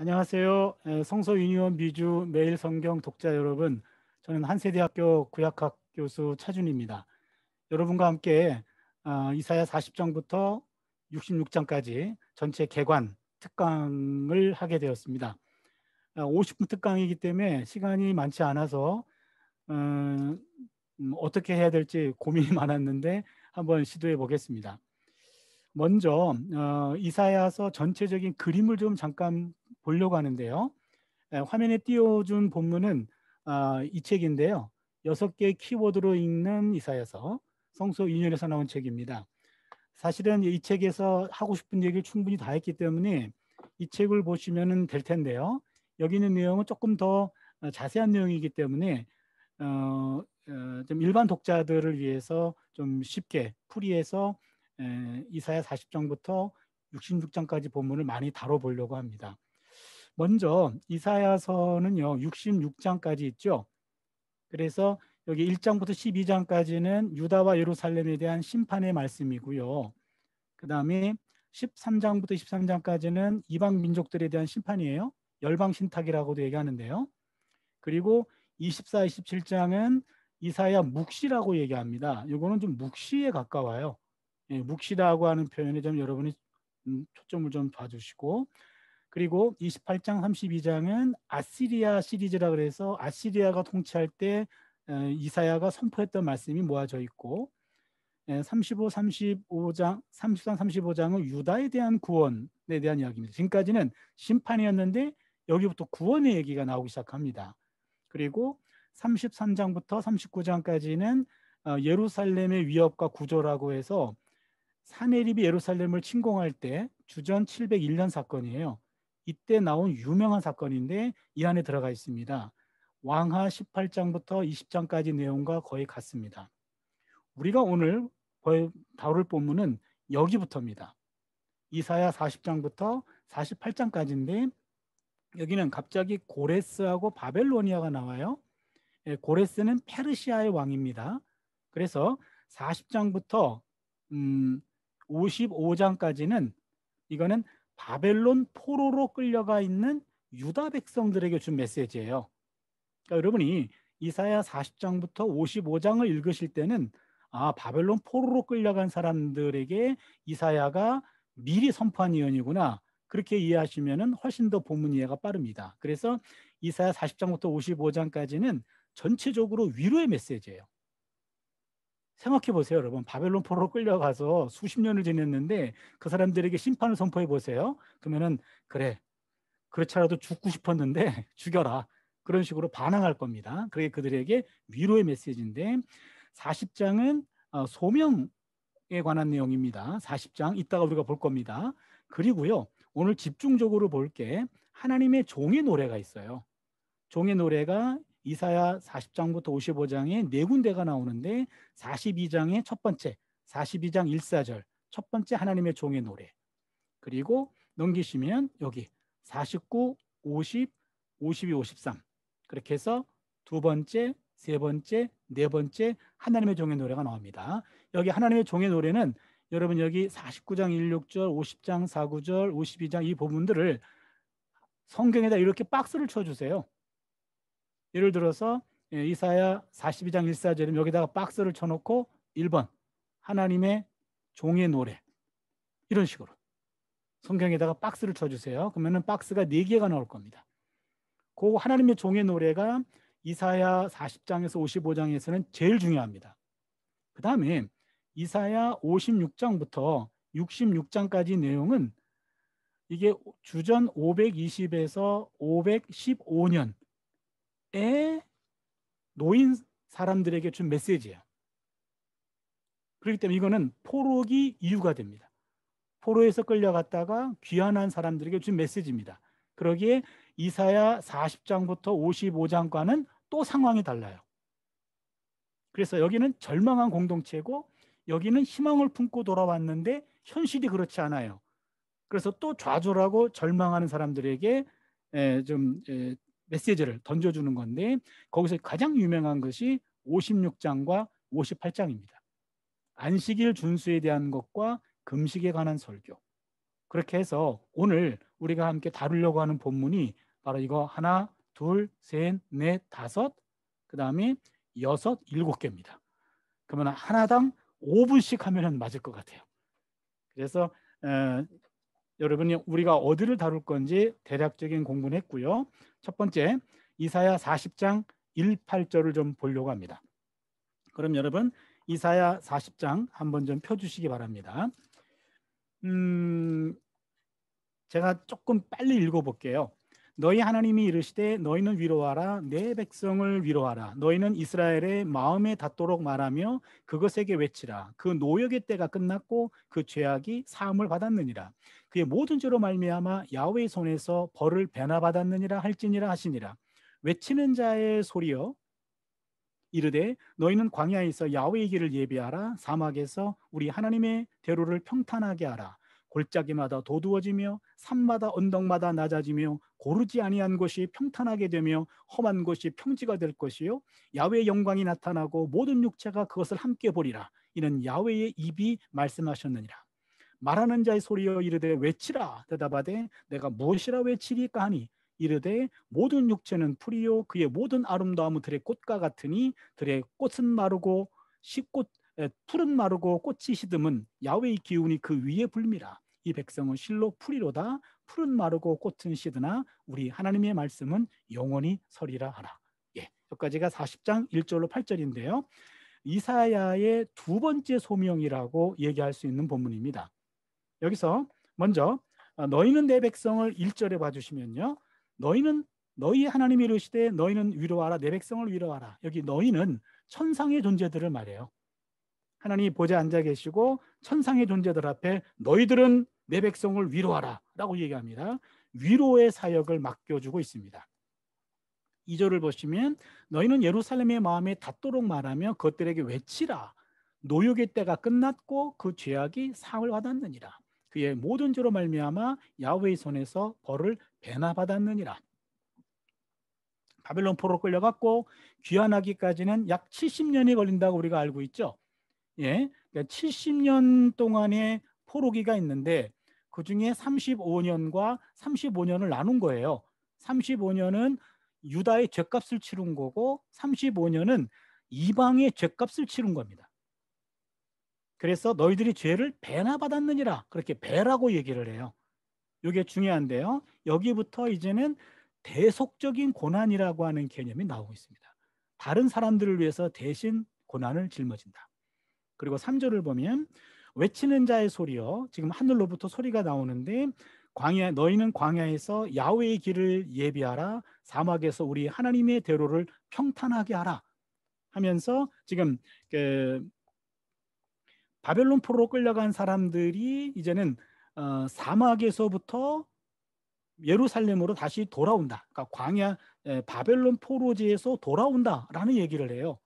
안녕하세요. 성서 유니온 미주 매일 성경 독자 여러분, 저는 한세대학교 구약학 교수 차준입니다. 여러분과 함께 이사야 40장부터 66장까지 전체 개관 특강을 하게 되었습니다. 50분 특강이기 때문에 시간이 많지 않아서 어떻게 해야 될지 고민이 많았는데 한번 시도해 보겠습니다. 먼저 이사야서 전체적인 그림을 좀 잠깐 보려고 하는데요. 화면에 띄워준 본문은 이 책인데요. 6개의 키워드로 읽는 이사야서 성서 인연에서 나온 책입니다. 사실은 이 책에서 하고 싶은 얘기를 충분히 다 했기 때문에 이 책을 보시면 될 텐데요. 여기 있는 내용은 조금 더 자세한 내용이기 때문에 좀 일반 독자들을 위해서 좀 쉽게 풀이해서 이사야 40장부터 66장까지 본문을 많이 다뤄보려고 합니다. 먼저 이사야서는요 66장까지 있죠. 그래서 여기 1장부터 12장까지는 유다와 예루살렘에 대한 심판의 말씀이고요. 그 다음에 13장부터 23장까지는 이방 민족들에 대한 심판이에요. 열방 신탁이라고도 얘기하는데요. 그리고 24, 27장은 이사야 묵시라고 얘기합니다. 이거는 좀 묵시에 가까워요. 묵시라고 하는 표현에 좀 여러분이 초점을 좀 봐주시고, 그리고 28장, 32장은 아시리아 시리즈라 그래서 아시리아가 통치할 때 이사야가 선포했던 말씀이 모아져 있고, 35, 35장, 33, 35장은 유다에 대한 구원에 대한 이야기입니다. 지금까지는 심판이었는데 여기부터 구원의 얘기가 나오기 시작합니다. 그리고 33장부터 39장까지는 예루살렘의 위협과 구조라고 해서 사내립이 예루살렘을 침공할 때 주전 701년 사건이에요. 이때 나온 유명한 사건인데 이 안에 들어가 있습니다. 왕하 18장부터 20장까지 내용과 거의 같습니다. 우리가 오늘 다룰 본문은 여기부터입니다. 이사야 40장부터 48장까지인데 여기는 갑자기 고레스하고 바벨로니아가 나와요. 고레스는 페르시아의 왕입니다. 그래서 40장부터 55장까지는 이거는 바벨론 포로로 끌려가 있는 유다 백성들에게 준 메시지예요. 그러니까 여러분이 이사야 40장부터 55장을 읽으실 때는 바벨론 포로로 끌려간 사람들에게 이사야가 미리 선포한 예언이구나. 그렇게 이해하시면 훨씬 더 본문 이해가 빠릅니다. 그래서 이사야 40장부터 55장까지는 전체적으로 위로의 메시지예요. 생각해 보세요, 여러분. 바벨론 포로로 끌려가서 수십 년을 지냈는데 그 사람들에게 심판을 선포해 보세요. 그러면은 그래, 그렇지 않아도 죽고 싶었는데 죽여라. 그런 식으로 반항할 겁니다. 그게 그들에게 위로의 메시지인데 40장은 소명에 관한 내용입니다. 40장 이따가 우리가 볼 겁니다. 그리고요, 오늘 집중적으로 볼 게 하나님의 종의 노래가 있어요. 종의 노래가 이사야 40장부터 55장에 네 군데가 나오는데 42장의 첫 번째, 42장 1사절 첫 번째 하나님의 종의 노래. 그리고 넘기시면 여기 49, 50, 52, 53 그렇게 해서 두 번째, 세 번째, 네 번째 하나님의 종의 노래가 나옵니다. 여기 하나님의 종의 노래는 여러분 여기 49장 1, 6절, 50장 4, 9절, 52장 이 부분들을 성경에다 이렇게 박스를 쳐주세요. 예를 들어서 이사야 42장 1사절이면 여기다가 박스를 쳐놓고 1번 하나님의 종의 노래 이런 식으로 성경에다가 박스를 쳐주세요. 그러면 박스가 4개가 나올 겁니다. 그 하나님의 종의 노래가 이사야 40장에서 55장에서는 제일 중요합니다. 그 다음에 이사야 56장부터 66장까지 내용은 이게 주전 520에서 515년에 노인 사람들에게 준 메시지예요. 그렇기 때문에 이거는 포로기 이유가 됩니다. 포로에서 끌려갔다가 귀환한 사람들에게 준 메시지입니다. 그러기에 이사야 40장부터 55장과는 또 상황이 달라요. 그래서 여기는 절망한 공동체고 여기는 희망을 품고 돌아왔는데 현실이 그렇지 않아요. 그래서 또 좌절하고 절망하는 사람들에게 좀 메시지를 던져주는 건데 거기서 가장 유명한 것이 56장과 58장입니다. 안식일 준수에 대한 것과 금식에 관한 설교. 그렇게 해서 오늘 우리가 함께 다루려고 하는 본문이 바로 이거 하나, 둘, 셋, 넷, 다섯, 그 다음에 여섯, 일곱 개입니다. 그러면 하나당 5분씩 하면 맞을 것 같아요. 그래서 여러분이 우리가 어디를 다룰 건지 대략적인 공부는 했고요. 첫 번째 이사야 40장 1, 8절을 좀 보려고 합니다. 그럼 여러분 이사야 40장 한번 좀 펴주시기 바랍니다. 제가 조금 빨리 읽어볼게요. 너희 하나님이 이르시되 너희는 위로하라 내 백성을 위로하라 너희는 이스라엘의 마음에 닿도록 말하며 그것에게 외치라 그 노역의 때가 끝났고 그 죄악이 사함을 받았느니라 그의 모든 죄로 말미암아 야훼의 손에서 벌을 배나 받았느니라 할지니라 하시니라 외치는 자의 소리여 이르되 너희는 광야에서 야훼의 길을 예비하라 사막에서 우리 하나님의 대로를 평탄하게 하라 골짜기마다 도두어지며 산마다 언덕마다 낮아지며 고르지 아니한 곳이 평탄하게 되며 험한 곳이 평지가 될 것이요 야훼의 영광이 나타나고 모든 육체가 그것을 함께 보리라 이는 야훼의 입이 말씀하셨느니라 말하는 자의 소리여 이르되 외치라 대답하되 내가 무엇이라 외치리까 하니 이르되 모든 육체는 풀이요 그의 모든 아름다움은 들의 꽃과 같으니 들의 꽃은 마르고 풀은 마르고 꽃이 시듬은 야훼의 기운이 그 위에 불미라 이 백성은 실로 풀이로다 풀은 마르고 꽃은 시드나 우리 하나님의 말씀은 영원히 서리라 하라. 예, 여기까지가 40장 1절로 8절인데요. 이사야의 두 번째 소명이라고 얘기할 수 있는 본문입니다. 여기서 먼저 너희는 내 백성을 1절에 봐주시면요. 너희 하나님이 이르시되 너희는 위로하라 내 백성을 위로하라. 여기 너희는 천상의 존재들을 말해요. 하나님이 보좌에 앉아 계시고 천상의 존재들 앞에 너희들은 내 백성을 위로하라 라고 얘기합니다. 위로의 사역을 맡겨주고 있습니다. 2절을 보시면 너희는 예루살렘의 마음에 닿도록 말하며 그것들에게 외치라 노역의 때가 끝났고 그 죄악이 사함을 받았느니라 그의 모든 죄로 말미암아 야훼의 손에서 벌을 배나 받았느니라. 바벨론 포로로 끌려갔고 귀환하기까지는 약 70년이 걸린다고 우리가 알고 있죠. 예, 그러니까 70년 동안의 포로기가 있는데 그 중에 35년과 35년을 나눈 거예요. 35년은 유다의 죗값을 치른 거고 35년은 이방의 죗값을 치른 겁니다. 그래서 너희들이 죄를 배나 받았느니라 그렇게 배라고 얘기를 해요. 이게 중요한데요. 여기부터 이제는 대속적인 고난이라고 하는 개념이 나오고 있습니다. 다른 사람들을 위해서 대신 고난을 짊어진다. 그리고 3절을 보면 외치는 자의 소리요. 지금 하늘로부터 소리가 나오는데 너희는 광야에서 야훼의 길을 예비하라. 사막에서 우리 하나님의 대로를 평탄하게 하라. 하면서 지금 바벨론 포로로 끌려간 사람들이 이제는 사막에서부터 예루살렘으로 다시 돌아온다. 그러니까 광야 바벨론 포로지에서 돌아온다라는 얘기를 해요.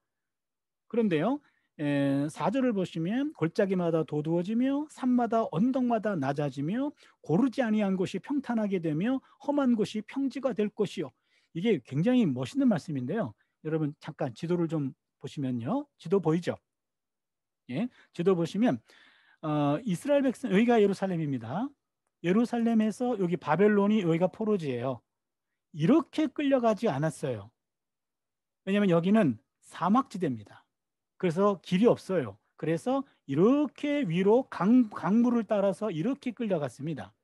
그런데요. 4절을 보시면 골짜기마다 도두어지며 산마다 언덕마다 낮아지며 고르지 아니한 곳이 평탄하게 되며 험한 곳이 평지가 될 것이요. 이게 굉장히 멋있는 말씀인데요. 여러분 잠깐 지도를 좀 보시면요. 지도 보이죠? 예, 지도 보시면 이스라엘 백성 여기가 예루살렘입니다. 예루살렘에서 여기 바벨론이 여기가 포로지예요. 이렇게 끌려가지 않았어요. 왜냐하면 여기는 사막지대입니다. 그래서 길이 없어요. 그래서 이렇게 위로 강물을 따라서 이렇게 끌려갔습니다.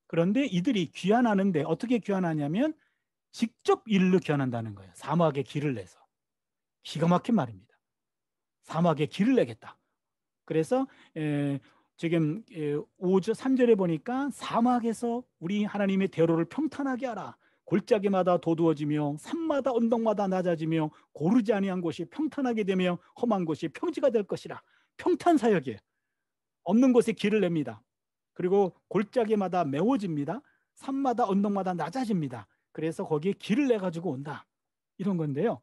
그런데 이들이 귀환하는데 어떻게 귀환하냐면 직접 일로 귀환한다는 거예요. 사막에 길을 내서. 기가 막힌 말입니다. 사막에 길을 내겠다. 그래서 지금 3절에 보니까 사막에서 우리 하나님의 대로를 평탄하게 하라. 골짜기마다 도두어지며 산마다 언덕마다 낮아지며 고르지 아니한 곳이 평탄하게 되며 험한 곳이 평지가 될 것이라. 평탄 사역이에요. 없는 곳에 길을 냅니다. 그리고 골짜기마다 메워집니다. 산마다 언덕마다 낮아집니다. 그래서 거기에 길을 내가지고 온다. 이런 건데요.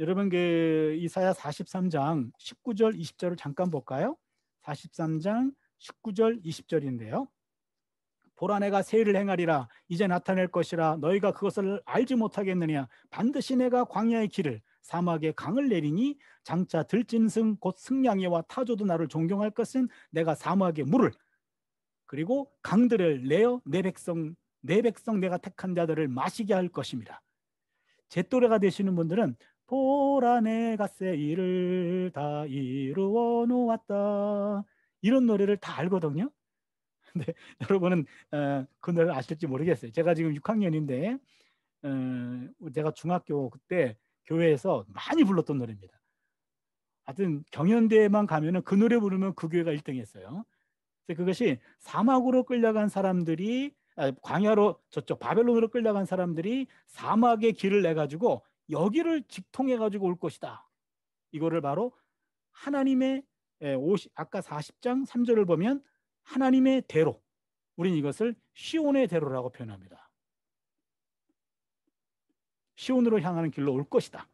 여러분 이사야 43장 19절 20절을 잠깐 볼까요? 43장 19절 20절인데요. 보라 내가 새 일을 행하리라 이제 나타낼 것이라 너희가 그것을 알지 못하겠느냐 반드시 내가 광야의 길을 사막에 강을 내리니 장차 들짐승 곧 승냥이와 타조도 나를 존경할 것은 내가 사막의 물을 그리고 강들을 내어 내 백성 내가 택한 자들을 마시게 할 것입니다. 제 또래가 되시는 분들은 보라 내가 새 일을 다 이루어 놓았다, 이런 노래를 다 알거든요. 근데 여러분은 그 노래를 아실지 모르겠어요. 제가 지금 6학년인데 제가 중학교 그때 교회에서 많이 불렀던 노래입니다. 하여튼 경연대회만 가면은 그 노래 부르면 그 교회가 1등했어요. 그래서 그것이 사막으로 끌려간 사람들이 광야로 저쪽 바벨론으로 끌려간 사람들이 사막의 길을 내 가지고 여기를 직통해 가지고 올 것이다. 이거를 바로 하나님의 아까 40장 3절을 보면 하나님의 대로, 우리는 이것을 시온의 대로라고 표현합니다. 시온으로 향하는 길로 올 것이다.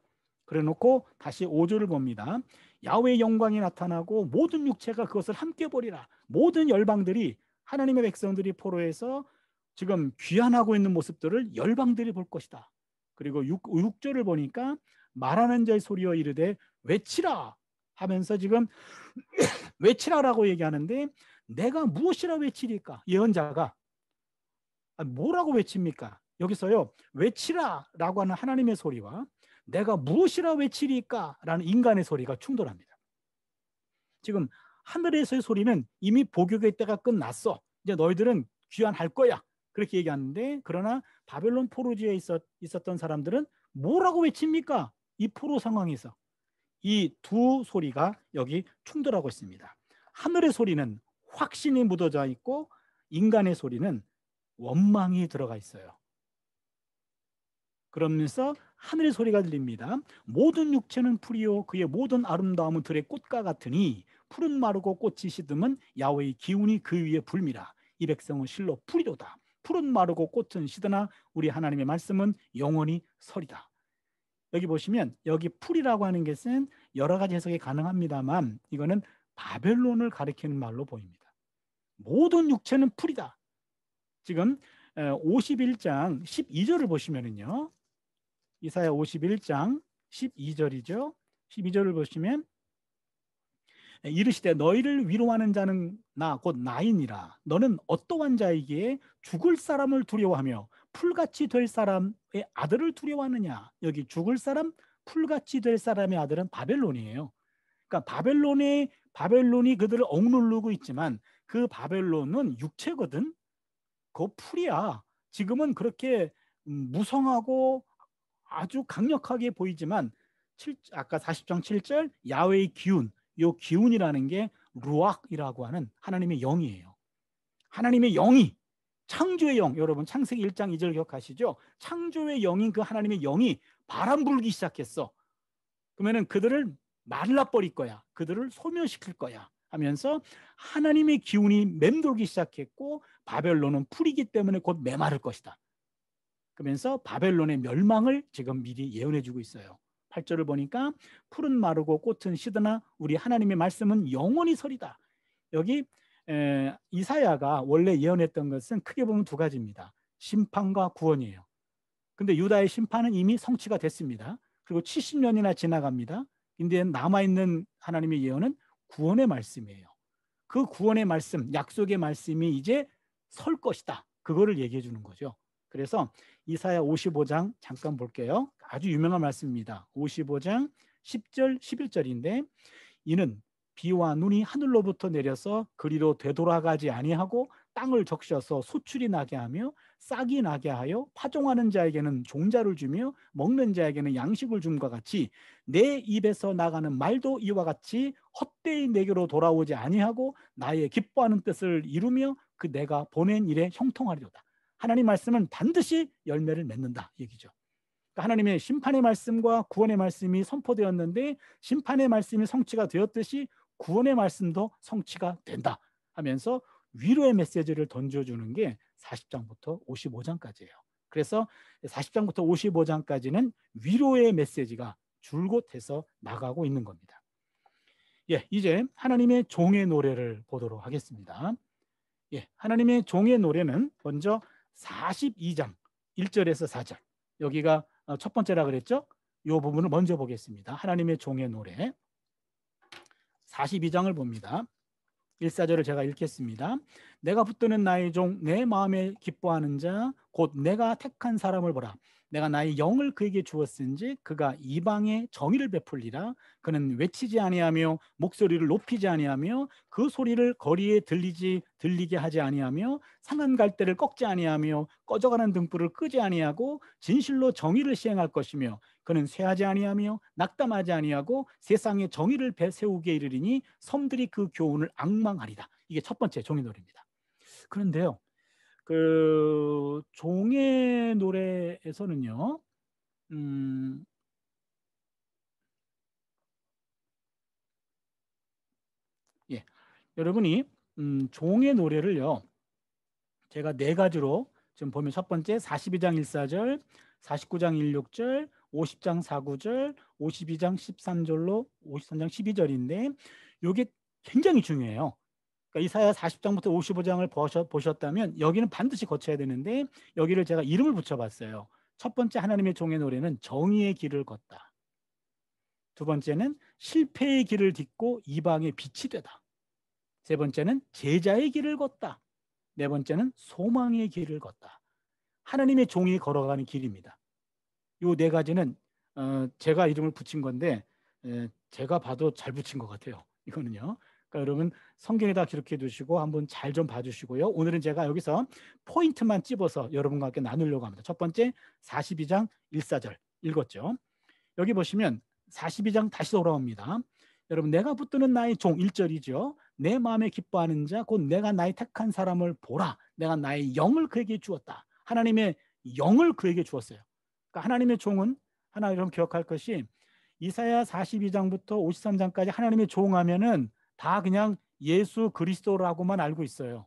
그래 놓고 다시 5절을 봅니다. 야훼의 영광이 나타나고 모든 육체가 그것을 함께 보리라. 모든 열방들이, 하나님의 백성들이 포로에서 지금 귀환하고 있는 모습들을 열방들이 볼 것이다. 그리고 6절을 보니까 말하는 자의 소리여 이르되 외치라 하면서 지금 외치라라고 얘기하는데, 내가 무엇이라 외치리까? 예언자가 뭐라고 외칩니까? 여기서요, 외치라라고 하는 하나님의 소리와 내가 무엇이라 외치리까? 라는 인간의 소리가 충돌합니다. 지금 하늘에서의 소리는 이미 복역의 때가 끝났어, 이제 너희들은 귀환할 거야, 그렇게 얘기하는데, 그러나 바벨론 포로지에 있었던 사람들은 뭐라고 외칩니까? 이 포로 상황에서 이 두 소리가 여기 충돌하고 있습니다. 하늘의 소리는 확신이 묻어져 있고 인간의 소리는 원망이 들어가 있어요. 그러면서 하늘의 소리가 들립니다. 모든 육체는 풀이요 그의 모든 아름다움은 들의 꽃과 같으니 푸른 마르고 꽃이 시듬은 야훼의 기운이 그 위에 불미라. 이 백성은 실로 풀이로다. 푸른 마르고 꽃은 시드나 우리 하나님의 말씀은 영원히 서리다. 여기 보시면 여기 풀이라고 하는 것은 여러 가지 해석이 가능합니다만 이거는 바벨론을 가리키는 말로 보입니다. 모든 육체는 풀이다. 지금 51장 12절을 보시면은요, 이사야 51장 12절이죠. 12절을 보시면 이르시되 너희를 위로하는 자는 나 곧 나이니라. 너는 어떠한 자이기에 죽을 사람을 두려워하며 풀같이 될 사람의 아들을 두려워하느냐. 여기 죽을 사람, 풀같이 될 사람의 아들은 바벨론이에요. 그러니까 바벨론이 그들을 억누르고 있지만 그 바벨론은 육체거든. 그 풀이야. 지금은 그렇게 무성하고 아주 강력하게 보이지만 아까 40장 7절 야훼의 기운, 이 기운이라는 게 루악이라고 하는 하나님의 영이에요. 하나님의 영이, 창조의 영, 여러분 창세기 1장 2절 기억하시죠? 창조의 영인 그 하나님의 영이 바람 불기 시작했어. 그러면은 그들을 말라버릴 거야, 그들을 소멸시킬 거야 하면서 하나님의 기운이 맴돌기 시작했고 바벨론은 풀이기 때문에 곧 메마를 것이다. 그러면서 바벨론의 멸망을 지금 미리 예언해 주고 있어요. 8절을 보니까 풀은 마르고 꽃은 시드나 우리 하나님의 말씀은 영원히 서리다. 여기 이사야가 원래 예언했던 것은 크게 보면 두 가지입니다. 심판과 구원이에요. 근데 유다의 심판은 이미 성취가 됐습니다. 그리고 70년이나 지나갑니다. 근데 남아있는 하나님의 예언은 구원의 말씀이에요. 그 구원의 말씀, 약속의 말씀이 이제 설 것이다. 그거를 얘기해 주는 거죠. 그래서 이사야 55장 잠깐 볼게요. 아주 유명한 말씀입니다. 55장 10절 11절인데 이는 비와 눈이 하늘로부터 내려서 그리로 되돌아가지 아니하고 땅을 적셔서 소출이 나게 하며 싹이 나게 하여 파종하는 자에게는 종자를 주며 먹는 자에게는 양식을 줌과 같이 내 입에서 나가는 말도 이와 같이 헛되이 내게로 돌아오지 아니하고 나의 기뻐하는 뜻을 이루며 그 내가 보낸 일에 형통하리로다. 하나님 말씀은 반드시 열매를 맺는다 얘기죠. 그러니까 하나님의 심판의 말씀과 구원의 말씀이 선포되었는데 심판의 말씀이 성취가 되었듯이 구원의 말씀도 성취가 된다 하면서 위로의 메시지를 던져주는 게 40장부터 55장까지예요. 그래서 40장부터 55장까지는 위로의 메시지가 줄곧 해서 나가고 있는 겁니다. 예, 이제 하나님의 종의 노래를 보도록 하겠습니다. 예, 하나님의 종의 노래는 먼저 42장 1절에서 4절, 여기가 첫 번째라 그랬죠? 이 부분을 먼저 보겠습니다. 하나님의 종의 노래 42장을 봅니다. 1사절을 제가 읽겠습니다. 내가 붙드는 나의 종 내 마음에 기뻐하는 자 곧 내가 택한 사람을 보라. 내가 나의 영을 그에게 주었은지 그가 이방에 정의를 베풀리라. 그는 외치지 아니하며 목소리를 높이지 아니하며 그 소리를 거리에 들리게 하지 아니하며 상한 갈대를 꺾지 아니하며 꺼져가는 등불을 끄지 아니하고 진실로 정의를 시행할 것이며 그는 쇠하지 아니하며 낙담하지 아니하고 세상에 정의를 세우게 이르리니 섬들이 그 교훈을 앙망하리다. 이게 첫 번째 종의 노래입니다. 그런데요, 그 종의 노래에서는요, 음, 예, 여러분이 종의 노래를요, 제가 네 가지로 지금 보면 첫 번째 42장 1사절, 49장 1, 6절, 50장 4, 9절, 52장 13절로 53장 12절인데 이게 굉장히 중요해요. 그러니까 이사야 40장부터 55장을 보셨다면 여기는 반드시 거쳐야 되는데 여기를 제가 이름을 붙여봤어요. 첫 번째 하나님의 종의 노래는 정의의 길을 걷다. 두 번째는 실패의 길을 딛고 이방의 빛이 되다. 세 번째는 제자의 길을 걷다. 네 번째는 소망의 길을 걷다. 하나님의 종이 걸어가는 길입니다. 이 네 가지는 제가 이름을 붙인 건데 제가 봐도 잘 붙인 것 같아요. 이거는요. 그러니까 여러분 성경에다 기록해 두시고 한번 잘 좀 봐주시고요. 오늘은 제가 여기서 포인트만 찝어서 여러분과 함께 나누려고 합니다. 첫 번째 42장 1사절 읽었죠. 여기 보시면 42장 다시 돌아옵니다. 여러분 내가 붙드는 나의 종 1절이죠. 내 마음에 기뻐하는 자 곧 내가 나의 택한 사람을 보라. 내가 나의 영을 그에게 주었다. 하나님의 영을 그에게 주었어요. 그러니까 하나님의 종은 하나 여러분 기억할 것이 이사야 42장부터 53장까지 하나님의 종하면은 다 그냥 예수 그리스도라고만 알고 있어요.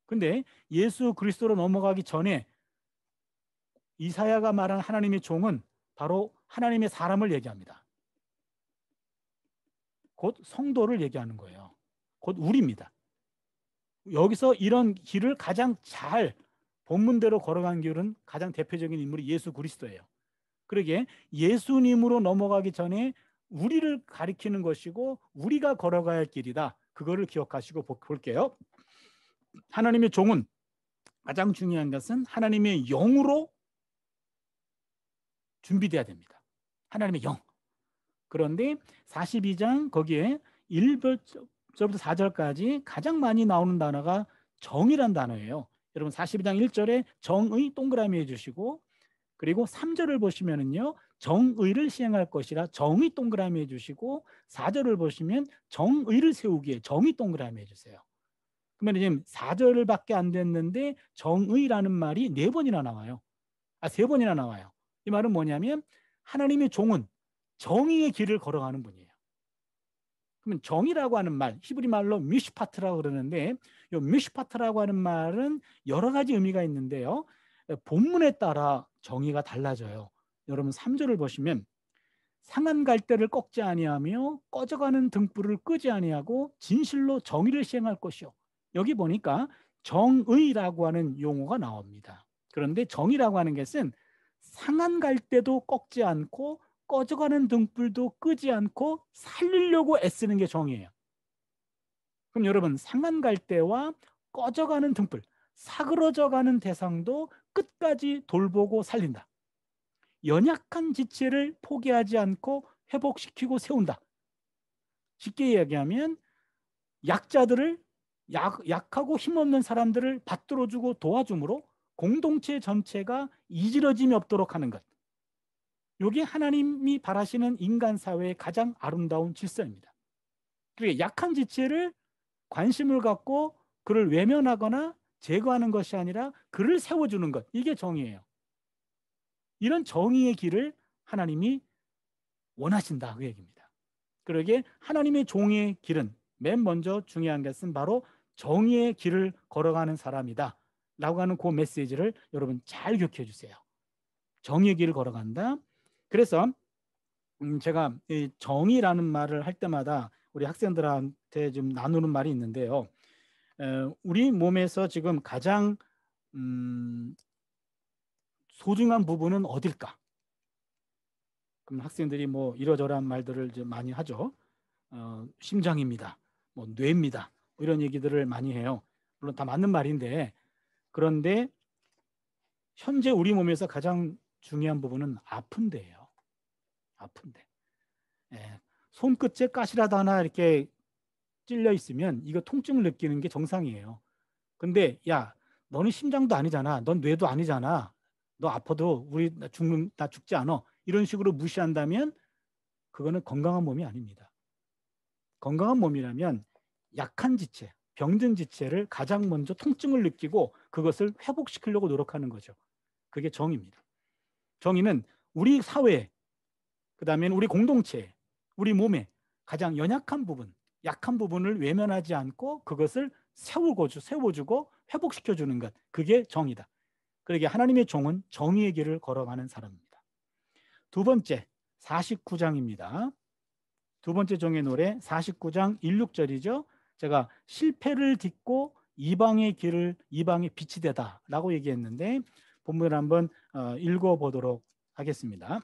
근데 예수 그리스도로 넘어가기 전에 이사야가 말한 하나님의 종은 바로 하나님의 사람을 얘기합니다. 곧 성도를 얘기하는 거예요. 곧 우리입니다. 여기서 이런 길을 가장 잘 본문대로 걸어간 길은 가장 대표적인 인물이 예수 그리스도예요. 그러게 예수님으로 넘어가기 전에 우리를 가리키는 것이고 우리가 걸어가야 할 길이다. 그거를 기억하시고 볼게요. 하나님의 종은 가장 중요한 것은 하나님의 영으로 준비돼야 됩니다. 하나님의 영. 그런데 42장 거기에 1절부터 4절까지 가장 많이 나오는 단어가 정이란 단어예요. 여러분 42장 1절에 정의 동그라미 해주시고 그리고 3절을 보시면은요 정의를 시행할 것이라 정의 동그라미 해주시고 4절을 보시면 정의를 세우기에 정의 동그라미 해주세요. 그러면 지금 4절밖에 안 됐는데 정의라는 말이 4번이나 나와요. 3번이나 나와요. 이 말은 뭐냐면 하나님의 종은 정의의 길을 걸어가는 분이에요. 그러면 정의라고 하는 말, 히브리 말로 미슈파트라고 그러는데 이 미슈파트라고 하는 말은 여러 가지 의미가 있는데요. 본문에 따라 정의가 달라져요. 여러분 3절을 보시면 상한 갈대를 꺾지 아니하며 꺼져가는 등불을 끄지 아니하고 진실로 정의를 시행할 것이요. 여기 보니까 정의라고 하는 용어가 나옵니다. 그런데 정의라고 하는 것은 상한 갈대도 꺾지 않고 꺼져가는 등불도 끄지 않고 살리려고 애쓰는 게 정의예요. 그럼 여러분 상한 갈대와 꺼져가는 등불, 사그러져가는 대상도 끝까지 돌보고 살린다. 연약한 지체를 포기하지 않고 회복시키고 세운다. 쉽게 이야기하면 약자들을 약하고 힘없는 사람들을 받들어주고 도와줌으로 공동체 전체가 이지러짐이 없도록 하는 것. 이게 하나님이 바라시는 인간 사회의 가장 아름다운 질서입니다. 그리고 약한 지체를 관심을 갖고 그를 외면하거나 제거하는 것이 아니라 그를 세워주는 것. 이게 정의예요. 이런 정의의 길을 하나님이 원하신다 그 얘기입니다. 그러기에 하나님의 종의 길은 맨 먼저 중요한 것은 바로 정의의 길을 걸어가는 사람이다 라고 하는 그 메시지를 여러분 잘 기억해 주세요. 정의의 길을 걸어간다. 그래서 제가 이 정의라는 말을 할 때마다 우리 학생들한테 좀 나누는 말이 있는데요. 우리 몸에서 지금 가장 소중한 부분은 어딜까? 그럼 학생들이 뭐 이러저러한 말들을 좀 많이 하죠. 심장입니다. 뭐 뇌입니다. 뭐 이런 얘기들을 많이 해요. 물론 다 맞는 말인데, 그런데 현재 우리 몸에서 가장 중요한 부분은 아픈 데예요. 아픈 데. 예. 손끝에 가시라도 하나 이렇게 찔려 있으면 이거 통증을 느끼는 게 정상이에요. 근데 야, 너는 심장도 아니잖아. 넌 뇌도 아니잖아. 너 아파도 우리 나 죽지 않아. 이런 식으로 무시한다면 그거는 건강한 몸이 아닙니다. 건강한 몸이라면 약한 지체, 병든 지체를 가장 먼저 통증을 느끼고 그것을 회복시키려고 노력하는 거죠. 그게 정의입니다. 정의는 우리 사회, 그다음엔 우리 공동체, 우리 몸의 가장 연약한 부분, 약한 부분을 외면하지 않고 그것을 세워주고 회복시켜주는 것. 그게 정의다. 그러게 하나님의 종은 정의의 길을 걸어가는 사람입니다. 두 번째, 49장입니다. 두 번째 종의 노래 49장 1, 6절이죠. 제가 실패를 딛고 이방의 빛이 되다라고 얘기했는데 본문을 한번 읽어보도록 하겠습니다.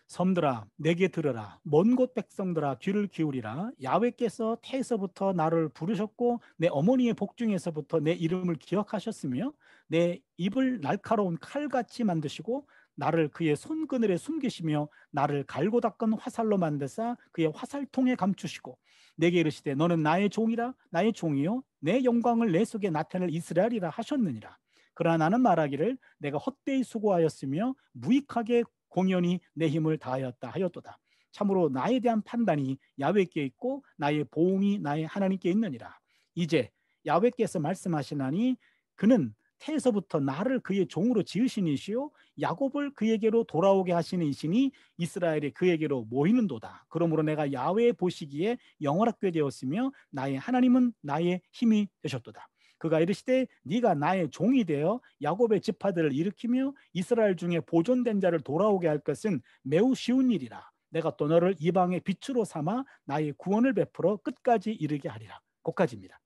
섬들아 내게 들으라, 먼 곳 백성들아 귀를 기울이라. 야훼께서 태에서부터 나를 부르셨고 내 어머니의 복중에서부터 내 이름을 기억하셨으며 내 입을 날카로운 칼같이 만드시고 나를 그의 손그늘에 숨기시며 나를 갈고 닦은 화살로 만드사 그의 화살통에 감추시고 내게 이르시되 너는 나의 종이라, 나의 종이요 내 영광을 내 속에 나타낼 이스라엘이라 하셨느니라. 그러나 나는 말하기를 내가 헛되이 수고하였으며 무익하게 공연히 내 힘을 다하였다 하였도다. 참으로 나에 대한 판단이 야훼께 있고 나의 보응이 나의 하나님께 있느니라. 이제 야훼께서 말씀하시나니 그는 태에서부터 나를 그의 종으로 지으신 이시요 야곱을 그에게로 돌아오게 하시는 이시니 이스라엘이 그에게로 모이는도다. 그러므로 내가 야훼 보시기에 영원하게 되었으며 나의 하나님은 나의 힘이 되셨도다. 그가 이르시되 네가 나의 종이 되어 야곱의 지파들을 일으키며 이스라엘 중에 보존된 자를 돌아오게 할 것은 매우 쉬운 일이라. 내가 또 너를 이방의 빛으로 삼아 나의 구원을 베풀어 끝까지 이르게 하리라. 거기까지입니다.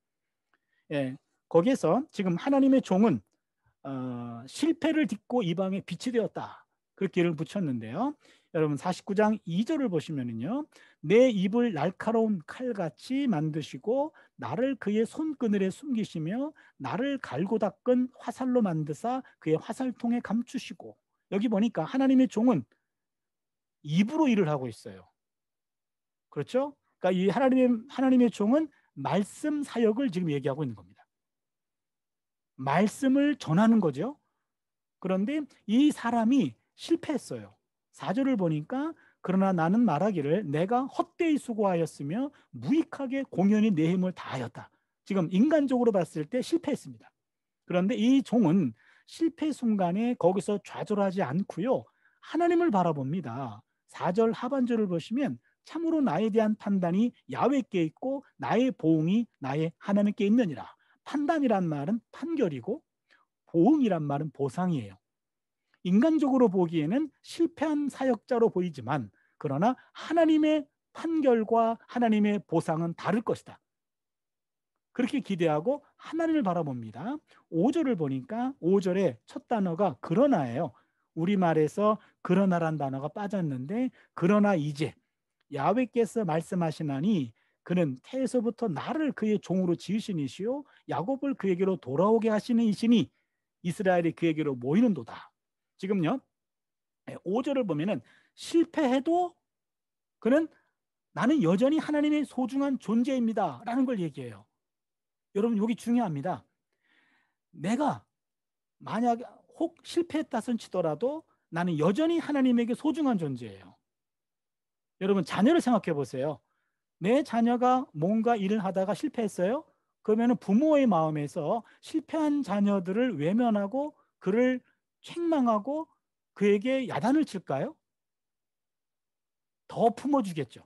예, 거기에서 지금 하나님의 종은 실패를 딛고 이방의 빛이 되었다. 그렇게 이름을 붙였는데요. 여러분 49장 2절을 보시면은요. 내 입을 날카로운 칼같이 만드시고 나를 그의 손그늘에 숨기시며 나를 갈고 닦은 화살로 만드사 그의 화살통에 감추시고. 여기 보니까 하나님의 종은 입으로 일을 하고 있어요. 그렇죠? 그러니까 이 하나님의 종은 말씀 사역을 지금 얘기하고 있는 겁니다. 말씀을 전하는 거죠. 그런데 이 사람이 실패했어요. 4절을 보니까 그러나 나는 말하기를 내가 헛되이 수고하였으며 무익하게 공연히 내 힘을 다하였다. 지금 인간적으로 봤을 때 실패했습니다. 그런데 이 종은 실패 순간에 거기서 좌절하지 않고요. 하나님을 바라봅니다. 4절 하반절을 보시면 참으로 나에 대한 판단이 야훼께 있고 나의 보응이 나의 하나님께 있느니라. 판단이란 말은 판결이고 보응이란 말은 보상이에요. 인간적으로 보기에는 실패한 사역자로 보이지만 그러나 하나님의 판결과 하나님의 보상은 다를 것이다. 그렇게 기대하고 하나님을 바라봅니다. 5절을 보니까 5절의 첫 단어가 그러나예요. 우리말에서 그러나란 단어가 빠졌는데 그러나 이제 야훼께서 말씀하시나니 그는 태에서부터 나를 그의 종으로 지으신 이시요 야곱을 그에게로 돌아오게 하시는 이시니 이스라엘이 그에게로 모이는도다. 지금요 5절을 보면은 실패해도 그는 나는 여전히 하나님의 소중한 존재입니다 라는 걸 얘기해요. 여러분 여기 중요합니다. 내가 만약 혹 실패했다 손치더라도 나는 여전히 하나님에게 소중한 존재예요. 여러분 자녀를 생각해 보세요. 내 자녀가 뭔가 일을 하다가 실패했어요. 그러면 부모의 마음에서 실패한 자녀들을 외면하고 그를 책망하고 그에게 야단을 칠까요? 더 품어주겠죠.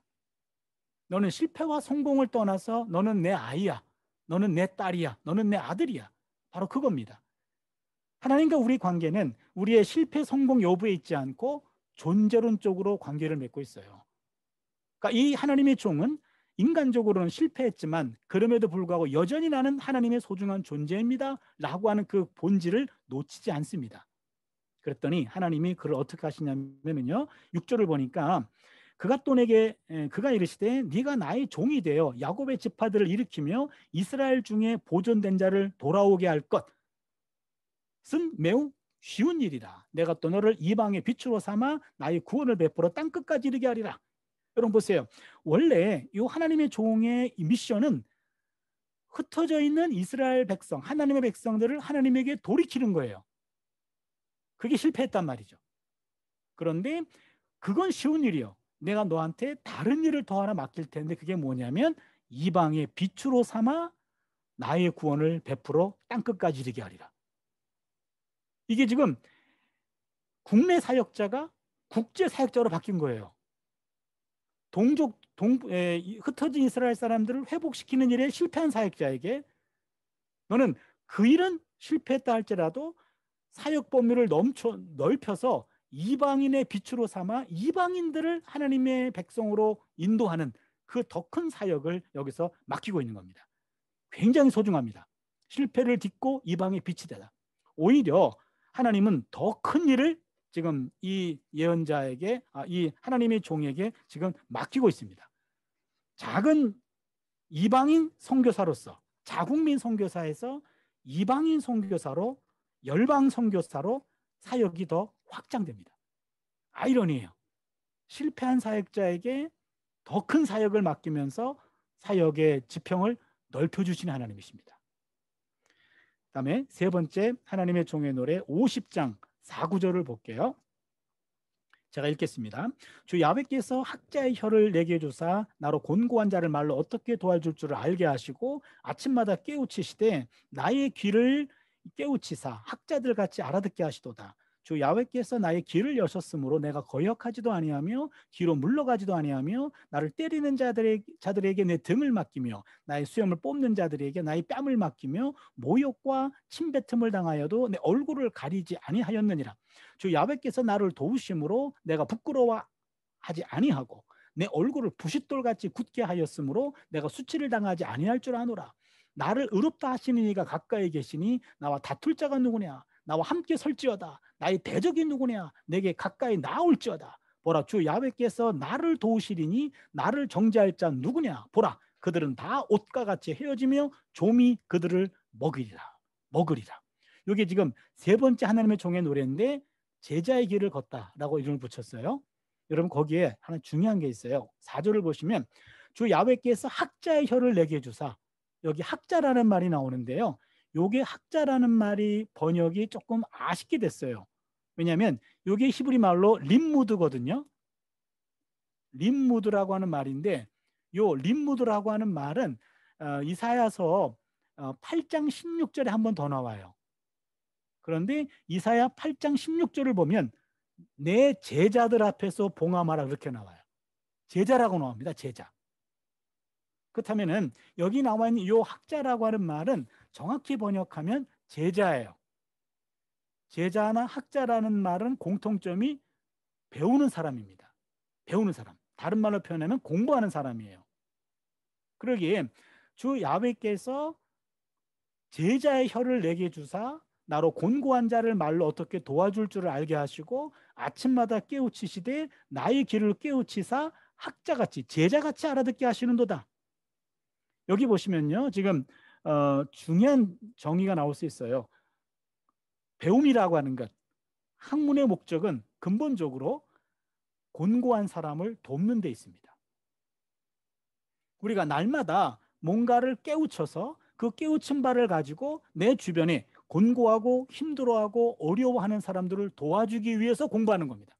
너는 실패와 성공을 떠나서 너는 내 아이야. 너는 내 딸이야. 너는 내 아들이야. 바로 그겁니다. 하나님과 우리 관계는 우리의 실패 성공 여부에 있지 않고 존재론적으로 관계를 맺고 있어요. 그러니까 이 하나님의 종은 인간적으로는 실패했지만 그럼에도 불구하고 여전히 나는 하나님의 소중한 존재입니다 라고 하는 그 본질을 놓치지 않습니다. 그랬더니 하나님이 그를 어떻게 하시냐면요 6절을 보니까 그가 이르시되 네가 나의 종이 되어 야곱의 지파들을 일으키며 이스라엘 중에 보존된 자를 돌아오게 할 것은 매우 쉬운 일이라. 내가 또 너를 이방의 빛으로 삼아 나의 구원을 베풀어 땅 끝까지 이르게 하리라. 여러분 보세요. 원래 이 하나님의 종의 미션은 흩어져 있는 이스라엘 백성, 하나님의 백성들을 하나님에게 돌이키는 거예요. 그게 실패했단 말이죠. 그런데 그건 쉬운 일이요. 내가 너한테 다른 일을 더 하나 맡길 텐데 그게 뭐냐면 이방의 빛으로 삼아 나의 구원을 베풀어 땅끝까지 이르게 하리라. 이게 지금 국내 사역자가 국제 사역자로 바뀐 거예요. 흩어진 이스라엘 사람들을 회복시키는 일에 실패한 사역자에게 너는 그 일은 실패했다 할지라도 사역 범위를 넓혀서 이방인의 빛으로 삼아 이방인들을 하나님의 백성으로 인도하는 그 더 큰 사역을 여기서 맡기고 있는 겁니다. 굉장히 소중합니다. 실패를 딛고 이방의 빛이 되다. 오히려 하나님은 더 큰 일을 지금 이 예언자에게, 이 하나님의 종에게 지금 맡기고 있습니다. 작은 이방인 선교사로서, 자국민 선교사에서 이방인 선교사로, 열방 선교사로 사역이 더 확장됩니다. 아이러니예요. 실패한 사역자에게 더 큰 사역을 맡기면서 사역의 지평을 넓혀주시는 하나님이십니다. 다음에 세 번째 하나님의 종의 노래 50장 4구절을 볼게요. 제가 읽겠습니다. 주 야훼께서 학자의 혀를 내게 주사 나로 곤고한 자를 말로 어떻게 도와줄 줄을 알게 하시고 아침마다 깨우치시되 나의 귀를 깨우치사 학자들 같이 알아듣게 하시도다. 주 야훼께서 나의 귀를 여셨으므로 내가 거역하지도 아니하며 뒤로 물러가지도 아니하며 나를 때리는 자들에게 내 등을 맡기며 나의 수염을 뽑는 자들에게 나의 뺨을 맡기며 모욕과 침뱉음을 당하여도 내 얼굴을 가리지 아니하였느니라. 주 야훼께서 나를 도우심으로 내가 부끄러워하지 아니하고 내 얼굴을 부싯돌같이 굳게 하였으므로 내가 수치를 당하지 아니할 줄 아노라. 나를 의롭다 하시는 이가 가까이 계시니 나와 다툴 자가 누구냐? 나와 함께 설지어다. 나의 대적이 누구냐? 내게 가까이 나올지어다. 보라, 주 야훼께서 나를 도우시리니 나를 정죄할 자 누구냐? 보라, 그들은 다 옷과 같이 헤어지며 좀이 그들을 먹으리라. 이게 지금 세 번째 하나님의 종의 노래인데 제자의 길을 걷다라고 이름을 붙였어요. 여러분 거기에 하나 중요한 게 있어요. 4절을 보시면 주 야훼께서 학자의 혀를 내게 주사, 여기 학자라는 말이 나오는데요. 요게 학자라는 말이 번역이 조금 아쉽게 됐어요. 왜냐하면 요게 히브리 말로 림무드거든요. 림무드라고 하는 말인데 요 림무드라고 하는 말은 이사야서 8장 16절에 한 번 더 나와요. 그런데 이사야 8장 16절을 보면 내 제자들 앞에서 봉함하라 그렇게 나와요. 제자라고 나옵니다. 제자. 그렇다면은 여기 나와 있는 이 학자라고 하는 말은 정확히 번역하면 제자예요. 제자나 학자라는 말은 공통점이 배우는 사람입니다. 배우는 사람. 다른 말로 표현하면 공부하는 사람이에요. 그러기에 주 야훼께서 제자의 혀를 내게 주사 나로 곤고한 자를 말로 어떻게 도와줄 줄을 알게 하시고 아침마다 깨우치시되 나의 길을 깨우치사 학자같이 제자같이 알아듣게 하시는도다. 여기 보시면요. 지금 중요한 정의가 나올 수 있어요. 배움이라고 하는 것. 학문의 목적은 근본적으로 곤고한 사람을 돕는 데 있습니다. 우리가 날마다 뭔가를 깨우쳐서 그 깨우친 바를 가지고 내 주변에 곤고하고 힘들어하고 어려워하는 사람들을 도와주기 위해서 공부하는 겁니다.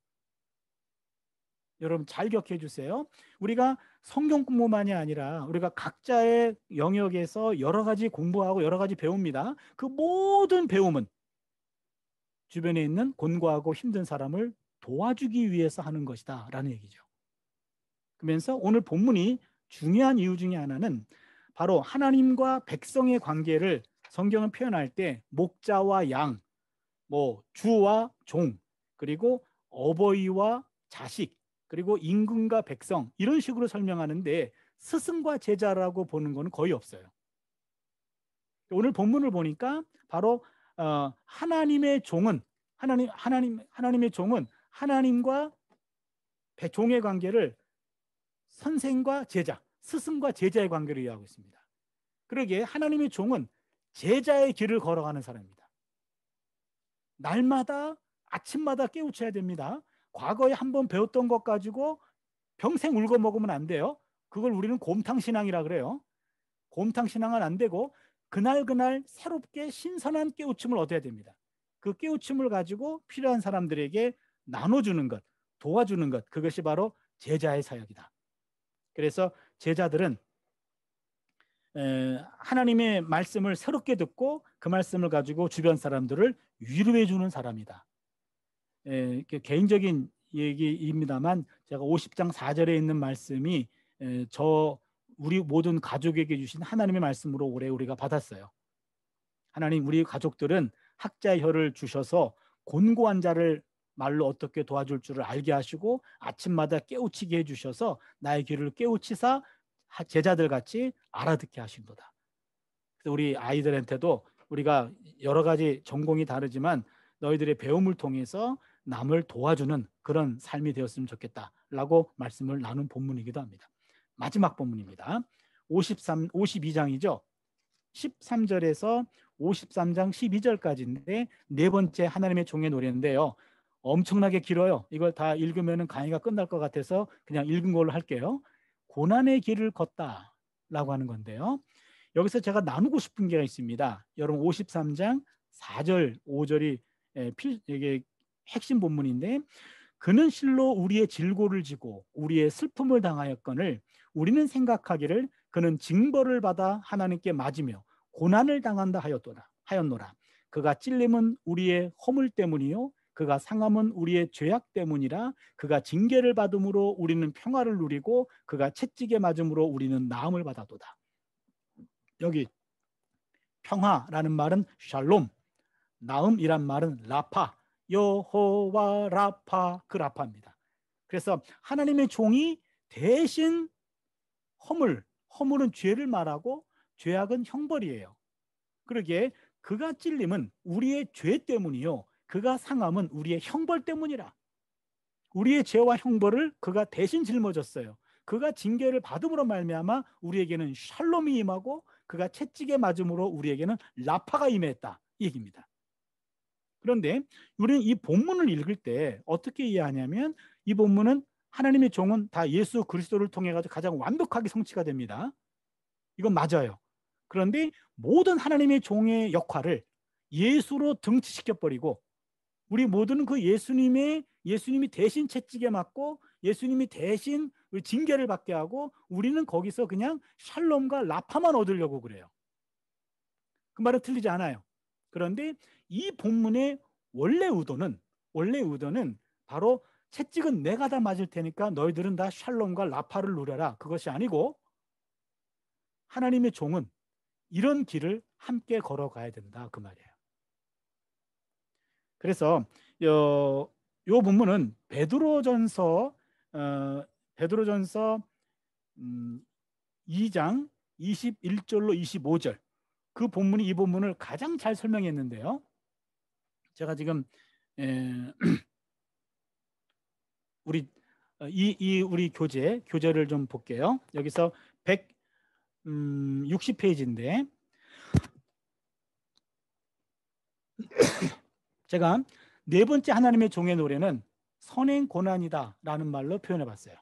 여러분 잘 기억해 주세요. 우리가 성경 공부만이 아니라 우리가 각자의 영역에서 여러 가지 공부하고 여러 가지 배웁니다. 그 모든 배움은 주변에 있는 곤고하고 힘든 사람을 도와주기 위해서 하는 것이다 라는 얘기죠. 그러면서 오늘 본문이 중요한 이유 중에 하나는 바로 하나님과 백성의 관계를 성경은 표현할 때 목자와 양, 주와 종, 그리고 어버이와 자식, 그리고 임금과 백성 이런 식으로 설명하는데 스승과 제자라고 보는 것은 거의 없어요. 오늘 본문을 보니까 바로 하나님의 종은 하나님의 종은 하나님과 종의 관계를 선생과 제자, 스승과 제자의 관계를 이해하고 있습니다. 그러기에 하나님의 종은 제자의 길을 걸어가는 사람입니다. 날마다 아침마다 깨우쳐야 됩니다. 과거에 한번 배웠던 것 가지고 평생 울고 먹으면 안 돼요. 그걸 우리는 곰탕 신앙이라 그래요. 곰탕 신앙은 안 되고 그날 새롭게 신선한 깨우침을 얻어야 됩니다. 그 깨우침을 가지고 필요한 사람들에게 나눠주는 것, 도와주는 것, 그것이 바로 제자의 사역이다. 그래서 제자들은 하나님의 말씀을 새롭게 듣고 그 말씀을 가지고 주변 사람들을 위로해 주는 사람이다. 개인적인 얘기입니다만 제가 50장 4절에 있는 말씀이 우리 모든 가족에게 주신 하나님의 말씀으로 올해 우리가 받았어요. 하나님, 우리 가족들은 학자의 혀를 주셔서 곤고한 자를 말로 어떻게 도와줄 줄을 알게 하시고 아침마다 깨우치게 해주셔서 나의 귀를 깨우치사 제자들 같이 알아듣게 하신도다. 그래서 우리 아이들한테도 우리가 여러 가지 전공이 다르지만 너희들의 배움을 통해서 남을 도와주는 그런 삶이 되었으면 좋겠다라고 말씀을 나눈 본문이기도 합니다. 마지막 본문입니다. 52장이죠. 13절에서 53장 12절까지인데 네 번째 하나님의 종의 노래인데요. 엄청나게 길어요. 이걸 다 읽으면 강의가 끝날 것 같아서 그냥 읽은 걸로 할게요. 고난의 길을 걷다라고 하는 건데요. 여기서 제가 나누고 싶은 게 있습니다. 여러분 53장 4절, 5절이 이게 핵심 본문인데 그는 실로 우리의 질고를 지고 우리의 슬픔을 당하였거늘 우리는 생각하기를 그는 징벌을 받아 하나님께 맞으며 고난을 당한다 하였노라. 그가 찔림은 우리의 허물 때문이요 그가 상함은 우리의 죄악 때문이라. 그가 징계를 받음으로 우리는 평화를 누리고 그가 채찍에 맞음으로 우리는 나음을 받아도다. 여기 평화라는 말은 샬롬, 나음이란 말은 라파, 여호와 라파, 그 라파입니다. 그래서 하나님의 종이 대신 허물은 죄를 말하고 죄악은 형벌이에요. 그러기에 그가 찔림은 우리의 죄 때문이요 그가 상함은 우리의 형벌 때문이라. 우리의 죄와 형벌을 그가 대신 짊어졌어요. 그가 징계를 받음으로 말미암아 우리에게는 샬롬이 임하고 그가 채찍에 맞음으로 우리에게는 라파가 임했다 이 얘기입니다. 그런데 우리는 이 본문을 읽을 때 어떻게 이해하냐면 이 본문은 하나님의 종은 다 예수 그리스도를 통해 가지고 가장 완벽하게 성취가 됩니다. 이건 맞아요. 그런데 모든 하나님의 종의 역할을 예수로 등치시켜버리고 우리 모두는 그 예수님이 대신 채찍에 맞고 예수님이 대신 징계를 받게 하고 우리는 거기서 그냥 샬롬과 라파만 얻으려고 그래요. 그 말은 틀리지 않아요. 그런데 이 본문의 원래 의도는 바로 채찍은 내가 다 맞을 테니까 너희들은 다 샬롬과 라파를 누려라. 그것이 아니고 하나님의 종은 이런 길을 함께 걸어가야 된다 그 말이에요. 그래서 요 본문은 베드로전서 2장 21절로 25절 그 본문이 이 본문을 가장 잘 설명했는데요. 제가 지금 우리 교재를 좀 볼게요. 여기서 160페이지인데 제가 네 번째 하나님의 종의 노래는 선행 고난이다라는 말로 표현해 봤어요.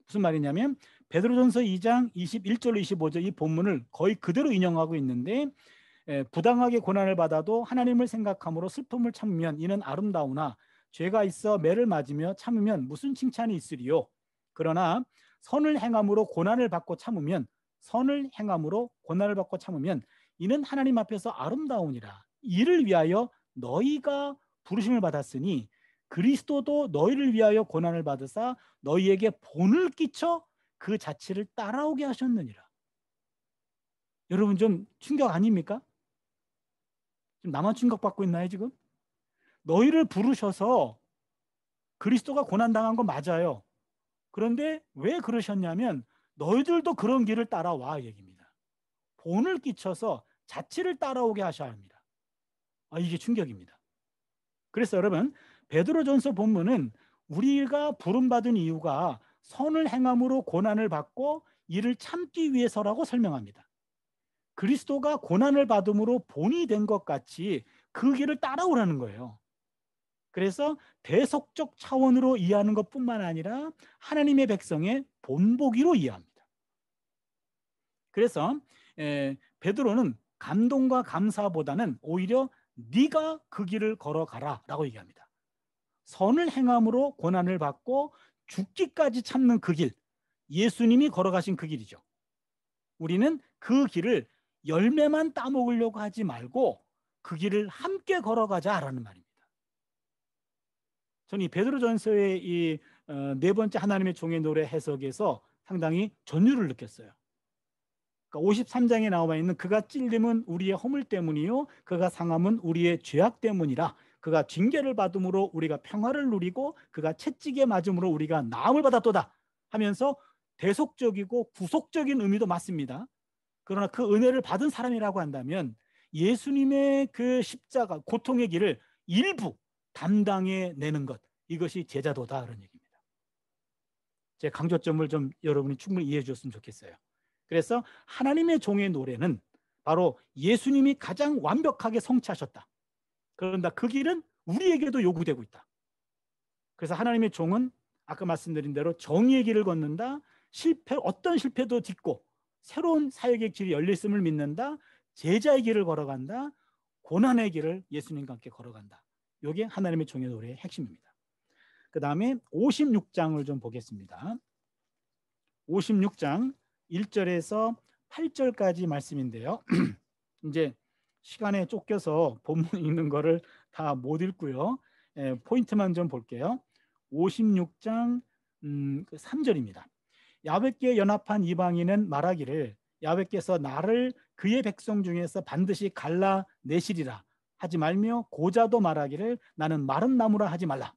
무슨 말이냐면 베드로전서 2장 21절로 25절 이 본문을 거의 그대로 인용하고 있는데 부당하게 고난을 받아도 하나님을 생각함으로 슬픔을 참으면 이는 아름다우나 죄가 있어 매를 맞으며 참으면 무슨 칭찬이 있으리요. 그러나 선을 행함으로 고난을 받고 참으면 이는 하나님 앞에서 아름다우니라. 이를 위하여 너희가 부르심을 받았으니 그리스도도 너희를 위하여 고난을 받으사 너희에게 본을 끼쳐 그 자취를 따라오게 하셨느니라. 여러분 좀 충격 아닙니까? 지금 나만 충격받고 있나요 지금? 너희를 부르셔서 그리스도가 고난당한 건 맞아요. 그런데 왜 그러셨냐면 너희들도 그런 길을 따라와 얘기입니다. 본을 끼쳐서 자취를 따라오게 하셔야 합니다. 이게 충격입니다. 그래서 여러분 베드로전서 본문은 우리가 부름받은 이유가 선을 행함으로 고난을 받고 이를 참기 위해서라고 설명합니다. 그리스도가 고난을 받음으로 본이 된 것 같이 그 길을 따라오라는 거예요. 그래서 대속적 차원으로 이해하는 것뿐만 아니라 하나님의 백성의 본보기로 이해합니다. 그래서 베드로는 감동과 감사보다는 오히려 네가 그 길을 걸어가라 라고 얘기합니다. 선을 행함으로 고난을 받고 죽기까지 참는 그 길, 예수님이 걸어가신 그 길이죠. 우리는 그 길을 열매만 따먹으려고 하지 말고 그 길을 함께 걸어가자라는 말입니다. 저는 이 베드로전서의 이 네 번째 하나님의 종의 노래 해석에서 상당히 전율을 느꼈어요. 그러니까 53장에 나와 있는 그가 찔림은 우리의 허물 때문이요 그가 상함은 우리의 죄악 때문이라. 그가 징계를 받음으로 우리가 평화를 누리고 그가 채찍에 맞음으로 우리가 나음을 받았도다 하면서 대속적이고 구속적인 의미도 맞습니다. 그러나 그 은혜를 받은 사람이라고 한다면 예수님의 그 십자가 고통의 길을 일부 담당해 내는 것, 이것이 제자도다 그런 얘기입니다. 제 강조점을 좀 여러분이 충분히 이해해 주셨으면 좋겠어요. 그래서 하나님의 종의 노래는 바로 예수님이 가장 완벽하게 성취하셨다. 그런다 그 길은 우리에게도 요구되고 있다. 그래서 하나님의 종은 아까 말씀드린 대로 정의의 길을 걷는다. 어떤 실패도 딛고 새로운 사역의 길이 열렸음을 믿는다. 제자의 길을 걸어간다. 고난의 길을 예수님과 함께 걸어간다. 이게 하나님의 종의 노래의 핵심입니다. 그 다음에 56장을 좀 보겠습니다. 56장 1절에서 8절까지 말씀인데요. 이제 시간에 쫓겨서 본문 읽는 거를 다 못 읽고요. 포인트만 좀 볼게요. 56장 3절입니다. 야훼께 연합한 이방인은 말하기를 야훼께서 나를 그의 백성 중에서 반드시 갈라내시리라 하지 말며 고자도 말하기를 나는 마른 나무라 하지 말라.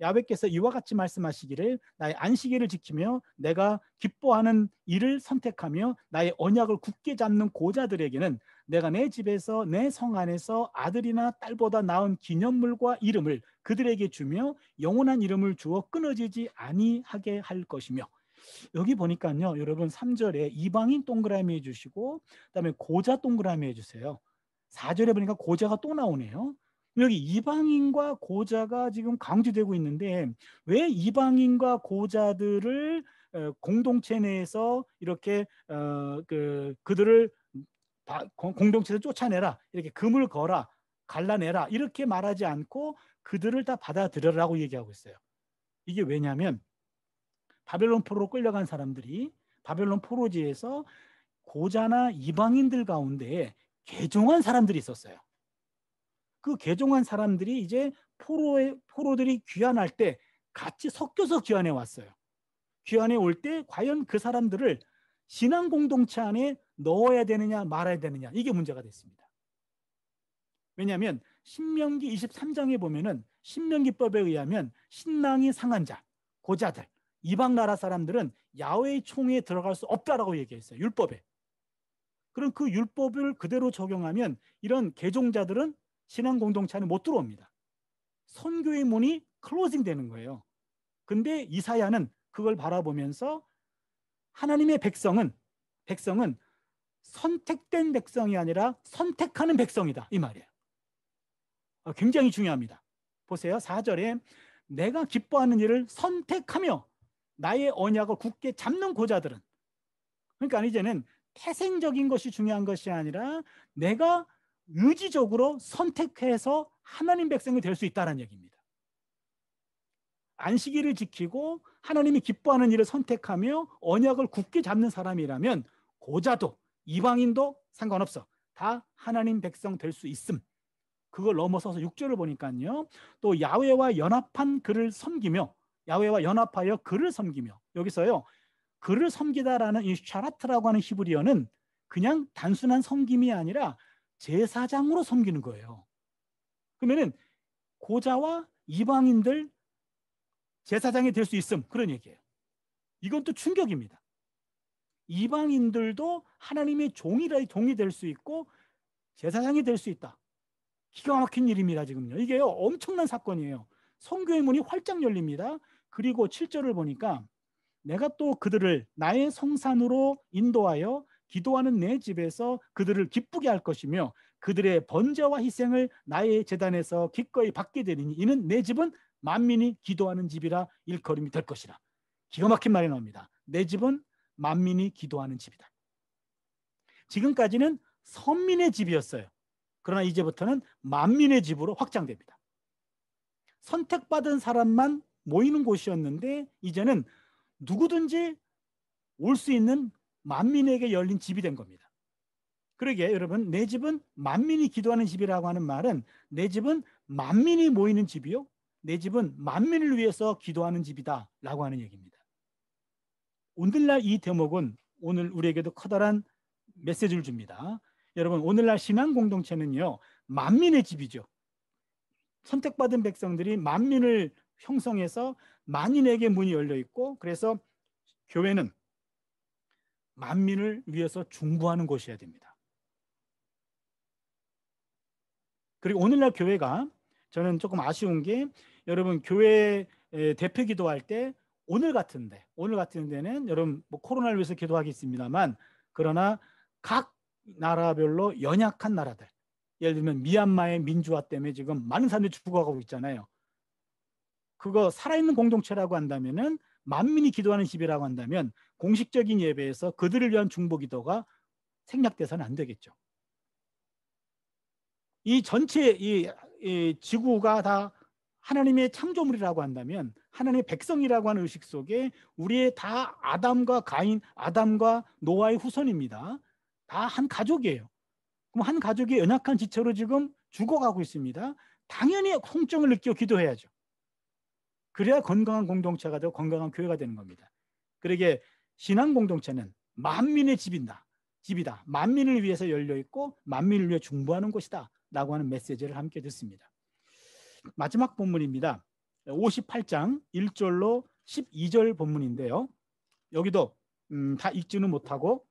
야훼께서 이와 같이 말씀하시기를 나의 안식일을 지키며 내가 기뻐하는 일을 선택하며 나의 언약을 굳게 잡는 고자들에게는 내가 내 집에서 내 성 안에서 아들이나 딸보다 나은 기념물과 이름을 그들에게 주며 영원한 이름을 주어 끊어지지 아니하게 할 것이며. 여기 보니까요 여러분 3절에 이방인 동그라미 해주시고 그다음에 고자 동그라미 해주세요. 4절에 보니까 고자가 또 나오네요. 여기 이방인과 고자가 지금 강조되고 있는데 왜 이방인과 고자들을 공동체 내에서 이렇게 그들을 공동체에서 쫓아내라, 이렇게 금을 거라, 갈라내라 이렇게 말하지 않고 그들을 다 받아들여라고 얘기하고 있어요. 이게 왜냐하면 바벨론 포로로 끌려간 사람들이 바벨론 포로지에서 고자나 이방인들 가운데 개종한 사람들이 있었어요. 그 개종한 사람들이 이제 포로들이 귀환할 때 같이 섞여서 귀환해 왔어요. 귀환해 올 때 과연 그 사람들을 신앙 공동체 안에 넣어야 되느냐 말아야 되느냐, 이게 문제가 됐습니다. 왜냐하면 신명기 23장에 보면은 신명기법에 의하면 신랑이 상한 자, 고자들, 이방 나라 사람들은 야훼의 총회에 들어갈 수 없다라고 얘기했어요. 율법에. 그럼 그 율법을 그대로 적용하면 이런 개종자들은 신앙 공동체 안에 못 들어옵니다. 선교의 문이 클로징 되는 거예요. 근데 이사야는 그걸 바라보면서 하나님의 백성은 선택된 백성이 아니라 선택하는 백성이다 이 말이에요. 굉장히 중요합니다. 보세요. 4절에 내가 기뻐하는 일을 선택하며 나의 언약을 굳게 잡는 고자들은, 그러니까 이제는 태생적인 것이 중요한 것이 아니라 내가 의지적으로 선택해서 하나님 백성이 될 수 있다는 얘기입니다. 안식일을 지키고 하나님이 기뻐하는 일을 선택하며 언약을 굳게 잡는 사람이라면 고자도 이방인도 상관없어. 다 하나님 백성 될 수 있음. 그걸 넘어서서 6절을 보니까요. 또 야훼와 연합한 그를 섬기며, 야훼와 연합하여 그를 섬기며, 여기서요 그를 섬기다라는 이 샤라트라고 하는 히브리어는 그냥 단순한 섬김이 아니라 제사장으로 섬기는 거예요. 그러면은 고자와 이방인들 제사장이 될 수 있음, 그런 얘기예요. 이건 또 충격입니다. 이방인들도 하나님의 종이 될 수 있고 제사장이 될 수 있다. 기가 막힌 일입니다. 지금요. 이게 엄청난 사건이에요. 선교의 문이 활짝 열립니다. 그리고 7절을 보니까 내가 또 그들을 나의 성산으로 인도하여 기도하는 내 집에서 그들을 기쁘게 할 것이며 그들의 번제와 희생을 나의 제단에서 기꺼이 받게 되리니 이는 내 집은 만민이 기도하는 집이라 일컬음이 될 것이라. 기가 막힌 말이 나옵니다. 내 집은 만민이 기도하는 집이다. 지금까지는 선민의 집이었어요. 그러나 이제부터는 만민의 집으로 확장됩니다. 선택받은 사람만 모이는 곳이었는데 이제는 누구든지 올 수 있는 만민에게 열린 집이 된 겁니다. 그러게 여러분, 내 집은 만민이 기도하는 집이라고 하는 말은 내 집은 만민이 모이는 집이요, 내 집은 만민을 위해서 기도하는 집이다 라고 하는 얘기입니다. 오늘날 이 대목은 오늘 우리에게도 커다란 메시지를 줍니다. 여러분, 오늘날 신앙 공동체는요, 만민의 집이죠. 선택받은 백성들이 만민을 형성해서 만인에게 문이 열려 있고, 그래서 교회는 만민을 위해서 중보하는 곳이어야 됩니다. 그리고 오늘날 교회가, 저는 조금 아쉬운 게, 여러분 교회 대표 기도할 때 오늘 같은 데는 여러분 뭐 코로나를 위해서 기도하겠습니다만, 그러나 각 나라별로 연약한 나라들, 예를 들면 미얀마의 민주화 때문에 지금 많은 사람들이 죽어가고 있잖아요. 그거 살아있는 공동체라고 한다면은, 만민이 기도하는 집이라고 한다면 공식적인 예배에서 그들을 위한 중보 기도가 생략돼서는 안 되겠죠. 이 전체 이 지구가 다 하나님의 창조물이라고 한다면, 하나님의 백성이라고 하는 의식 속에 우리의 다 아담과 가인, 아담과 노아의 후손입니다. 다 한 가족이에요. 그럼 한 가족이 연약한 지체로 지금 죽어가고 있습니다. 당연히 통증을 느끼고 기도해야죠. 그래야 건강한 공동체가 되고 건강한 교회가 되는 겁니다. 그러기에 신앙 공동체는 만민의 집이다. 만민을 위해서 열려 있고 만민을 위해 중보하는 곳이다 라고 하는 메시지를 함께 듣습니다. 마지막 본문입니다. 58장 1절로 12절 본문인데요. 여기도 다 읽지는 못하고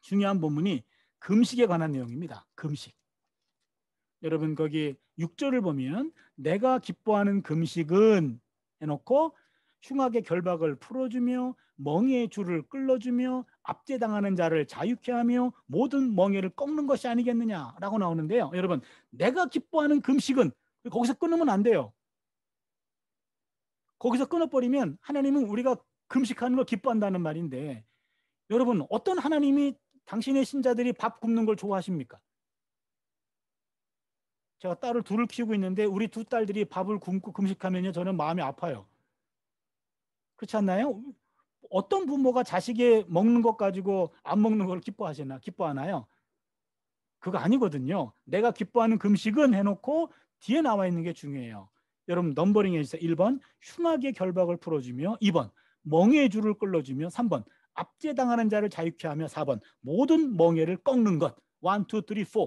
중요한 본문이 금식에 관한 내용입니다. 금식. 여러분 거기 6절을 보면 내가 기뻐하는 금식은 해놓고 흉악의 결박을 풀어주며 멍에의 줄을 끌어주며 압제당하는 자를 자유케 하며 모든 멍에를 꺾는 것이 아니겠느냐라고 나오는데요. 여러분, 내가 기뻐하는 금식은, 거기서 끊으면 안 돼요. 거기서 끊어버리면 하나님은 우리가 금식하는 걸 기뻐한다는 말인데, 여러분 어떤 하나님이 당신의 신자들이 밥 굶는 걸 좋아하십니까? 제가 딸을 둘을 키우고 있는데 우리 두 딸들이 밥을 굶고 금식하면요, 저는 마음이 아파요. 그렇지 않나요? 어떤 부모가 자식이 먹는 것 가지고 안 먹는 걸 기뻐하나요? 그거 아니거든요. 내가 기뻐하는 금식은 해놓고 뒤에 나와 있는 게 중요해요. 여러분 넘버링 해주세요. 1번 흉악의 결박을 풀어주며, 2번 멍에의 줄을 끌어주며, 3번 압제당하는 자를 자유케 하며, 4번 모든 멍에를 꺾는 것. 1, 2, 3, 4.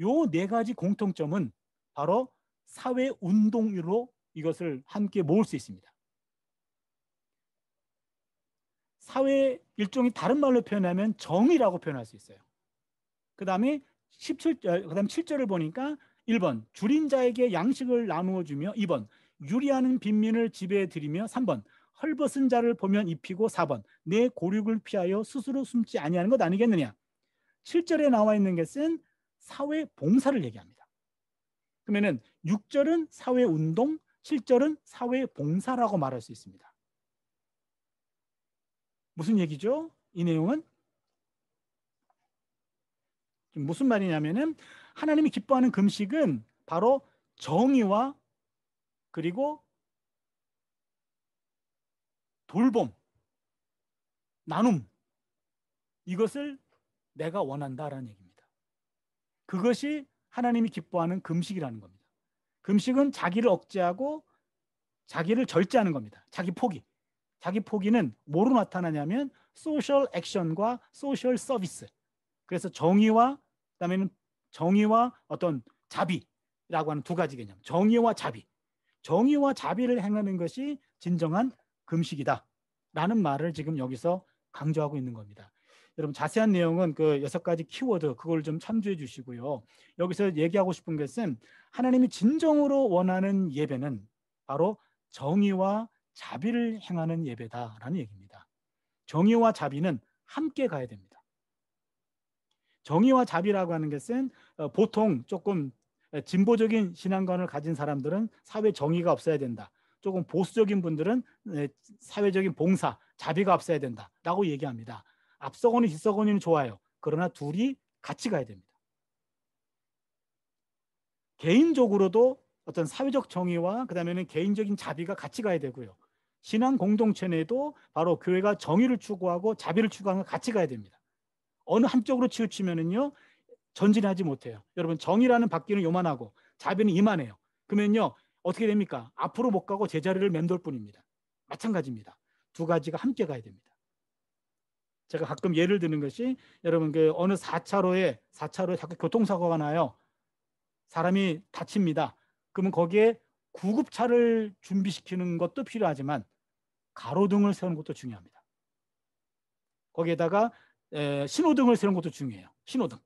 요 네 가지 공통점은 바로 사회 운동으로 이것을 함께 모을 수 있습니다. 사회 일종의 다른 말로 표현하면 정의라고 표현할 수 있어요. 그다음에 7절을 보니까 1번 줄인 자에게 양식을 나누어 주며, 2번 유리하는 빈민을 집에 들이며, 3번 헐벗은 자를 보면 입히고, 4번 내 고륙을 피하여 스스로 숨지 아니하는 것 아니겠느냐. 7절에 나와 있는 것은 사회 봉사를 얘기합니다. 그러면은 6절은 사회 운동, 7절은 사회 봉사라고 말할 수 있습니다. 무슨 얘기죠? 이 내용은 무슨 말이냐면은, 하나님이 기뻐하는 금식은 바로 정의와 그리고 돌봄, 나눔, 이것을 내가 원한다라는 얘기입니다. 그것이 하나님이 기뻐하는 금식이라는 겁니다. 금식은 자기를 억제하고 자기를 절제하는 겁니다. 자기 포기는 뭐로 나타나냐면 소셜 액션과 소셜 서비스. 그래서 그다음에는 정의와 어떤 자비라고 하는 두 가지 개념. 정의와 자비를 행하는 것이 진정한 금식이다라는 말을 지금 여기서 강조하고 있는 겁니다. 여러분 자세한 내용은 그 6가지 키워드, 그걸 좀 참조해 주시고요. 여기서 얘기하고 싶은 것은, 하나님이 진정으로 원하는 예배는 바로 정의와 자비를 행하는 예배다라는 얘기입니다. 정의와 자비는 함께 가야 됩니다. 정의와 자비라고 하는 것은 보통 조금 진보적인 신앙관을 가진 사람들은 사회 정의가 없어야 된다. 조금 보수적인 분들은 사회적인 봉사, 자비가 없어야 된다라고 얘기합니다. 앞서거니 뒤서거니는 좋아요. 그러나 둘이 같이 가야 됩니다. 개인적으로도 어떤 사회적 정의와 그다음에는 개인적인 자비가 같이 가야 되고요. 신앙 공동체 내에도 바로 교회가 정의를 추구하고 자비를 추구하는 같이 가야 됩니다. 어느 한쪽으로 치우치면은요 전진하지 못해요. 여러분 정의라는 바퀴는 요만하고 자비는 이만해요. 그러면요 어떻게 됩니까? 앞으로 못 가고 제자리를 맴돌 뿐입니다. 마찬가지입니다. 두 가지가 함께 가야 됩니다. 제가 가끔 예를 드는 것이 여러분 그 어느 4차로에 자꾸 교통사고가 나요. 사람이 다칩니다. 그러면 거기에 구급차를 준비시키는 것도 필요하지만 가로등을 세우는 것도 중요합니다. 거기에다가 신호등을 세우는 것도 중요해요. 신호등.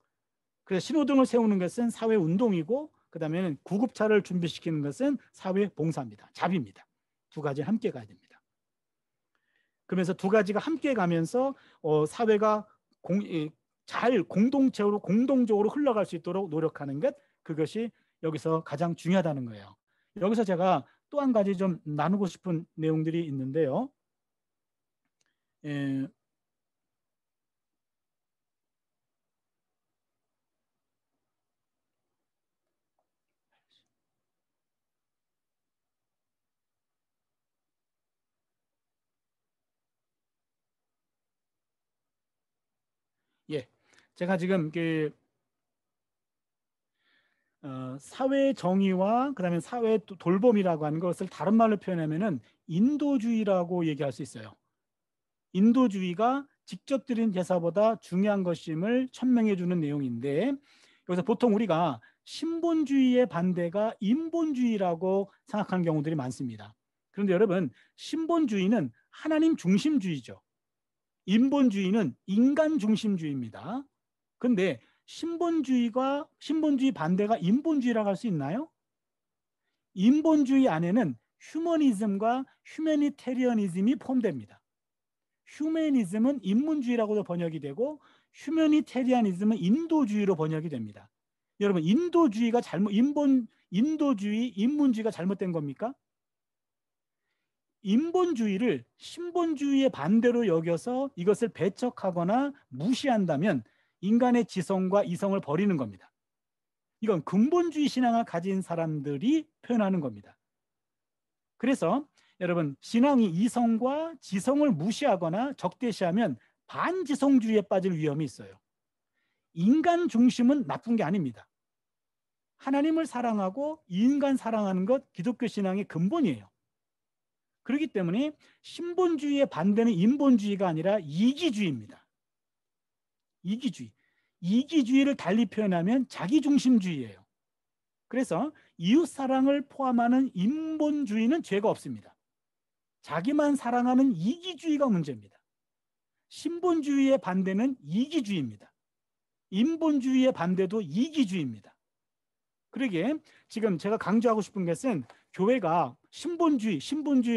그래서 신호등을 세우는 것은 사회 운동이고 그다음에는 구급차를 준비시키는 것은 사회 봉사입니다. 자비입니다. 두 가지 함께 가야 됩니다. 그러면서 두 가지가 함께 가면서 사회가 잘 공동적으로 흘러갈 수 있도록 노력하는 것, 그것이 여기서 가장 중요하다는 거예요. 여기서 제가 또 한 가지 좀 나누고 싶은 내용들이 있는데요. 제가 지금 사회 정의와 그다음에 사회 돌봄이라고 하는 것을 다른 말로 표현하면은 인도주의라고 얘기할 수 있어요. 인도주의가 직접 드린 제사보다 중요한 것임을 천명해 주는 내용인데 여기서 보통 우리가 신본주의의 반대가 인본주의라고 생각하는 경우들이 많습니다. 그런데 여러분 신본주의는 하나님 중심주의죠. 인본주의는 인간 중심주의입니다. 그런데 신본주의 반대가 인본주의라고 할 수 있나요? 인본주의 안에는 휴머니즘과 휴머니테리언이즘이 포함됩니다. 휴머니즘은 인문주의라고도 번역이 되고 휴머니테리언이즘은 인도주의로 번역이 됩니다. 여러분 인도주의가 인도주의, 인문주의가 잘못된 겁니까? 인본주의를 신본주의의 반대로 여겨서 이것을 배척하거나 무시한다면 인간의 지성과 이성을 버리는 겁니다. 이건 근본주의 신앙을 가진 사람들이 표현하는 겁니다. 그래서 여러분 신앙이 이성과 지성을 무시하거나 적대시하면 반지성주의에 빠질 위험이 있어요. 인간 중심은 나쁜 게 아닙니다. 하나님을 사랑하고 인간 사랑하는 것 기독교 신앙의 근본이에요. 그렇기 때문에 신본주의의 반대는 인본주의가 아니라 이기주의입니다. 이기주의. 이기주의를 달리 표현하면 자기중심주의예요. 그래서 이웃사랑을 포함하는 인본주의는 죄가 없습니다. 자기만 사랑하는 이기주의가 문제입니다. 신본주의의 반대는 이기주의입니다. 인본주의의 반대도 이기주의입니다. 그러기에 지금 제가 강조하고 싶은 것은 교회가 신본주의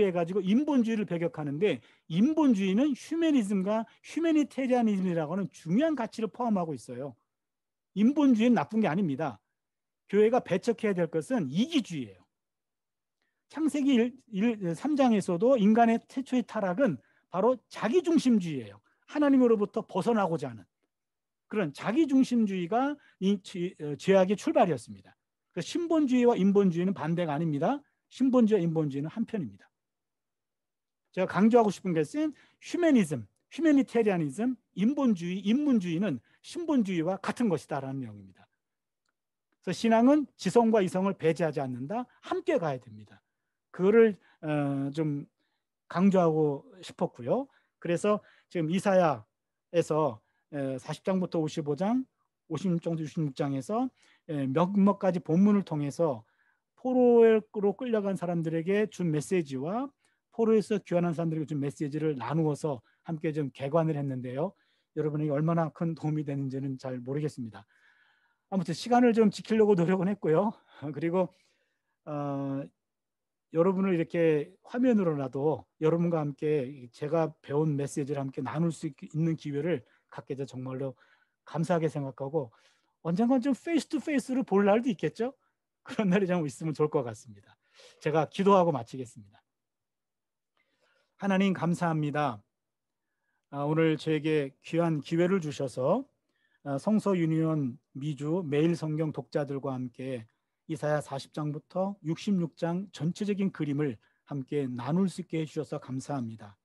해가지고 인본주의를 배격하는데 인본주의는 휴머니즘과 휴머니테리아니즘이라고 하는 중요한 가치를 포함하고 있어요. 인본주의는 나쁜 게 아닙니다. 교회가 배척해야 될 것은 이기주의예요. 창세기 3장에서도 인간의 최초의 타락은 바로 자기중심주의예요. 하나님으로부터 벗어나고자 하는 그런 자기중심주의가 이 죄악의 출발이었습니다. 신본주의와 인본주의는 반대가 아닙니다. 신본주의와 인본주의는 한편입니다. 제가 강조하고 싶은 것은 휴머니즘, 휴머니테리아니즘, 인본주의, 인문주의는 신본주의와 같은 것이다라는 내용입니다. 그래서 신앙은 지성과 이성을 배제하지 않는다. 함께 가야 됩니다. 그거를 좀 강조하고 싶었고요. 그래서 지금 이사야에서 40장부터 55장, 56장부터 66장에서 몇몇 가지 본문을 통해서 포로로 끌려간 사람들에게 준 메시지와 포로에서 귀환한 사람들에게 준 메시지를 나누어서 함께 좀 개관을 했는데요. 여러분에게 얼마나 큰 도움이 되는지는 잘 모르겠습니다. 아무튼 시간을 좀 지키려고 노력은 했고요. 그리고 여러분을 이렇게 화면으로라도 여러분과 함께 제가 배운 메시지를 함께 나눌 수 있는 기회를 갖게 돼서 정말로 감사하게 생각하고, 언젠간 좀 페이스 투 페이스로 볼 날도 있겠죠? 그런 날이 좀 있으면 좋을 것 같습니다. 제가 기도하고 마치겠습니다. 하나님 감사합니다. 오늘 저에게 귀한 기회를 주셔서 성서 유니온 미주 매일 성경 독자들과 함께 이사야 40장부터 66장 전체적인 그림을 함께 나눌 수 있게 해주셔서 감사합니다.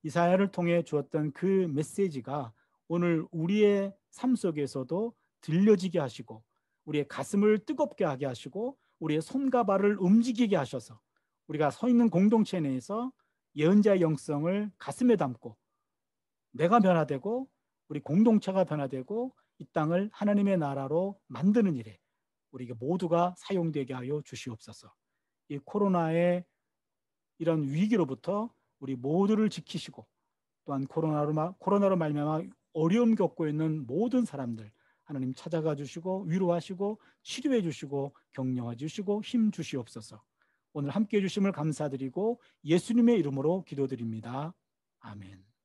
이사야를 통해 주었던 그 메시지가 오늘 우리의 삶 속에서도 들려지게 하시고, 우리의 가슴을 뜨겁게 하게 하시고, 우리의 손과 발을 움직이게 하셔서 우리가 서 있는 공동체 내에서 예언자의 영성을 가슴에 담고 내가 변화되고 우리 공동체가 변화되고 이 땅을 하나님의 나라로 만드는 일에 우리 모두가 사용되게 하여 주시옵소서. 이 코로나의 이런 위기로부터 우리 모두를 지키시고, 또한 코로나로 말미암아 어려움 겪고 있는 모든 사람들 하나님 찾아가 주시고 위로하시고 치료해 주시고 격려해 주시고 힘 주시옵소서. 오늘 함께해 주심을 감사드리고 예수님의 이름으로 기도드립니다. 아멘.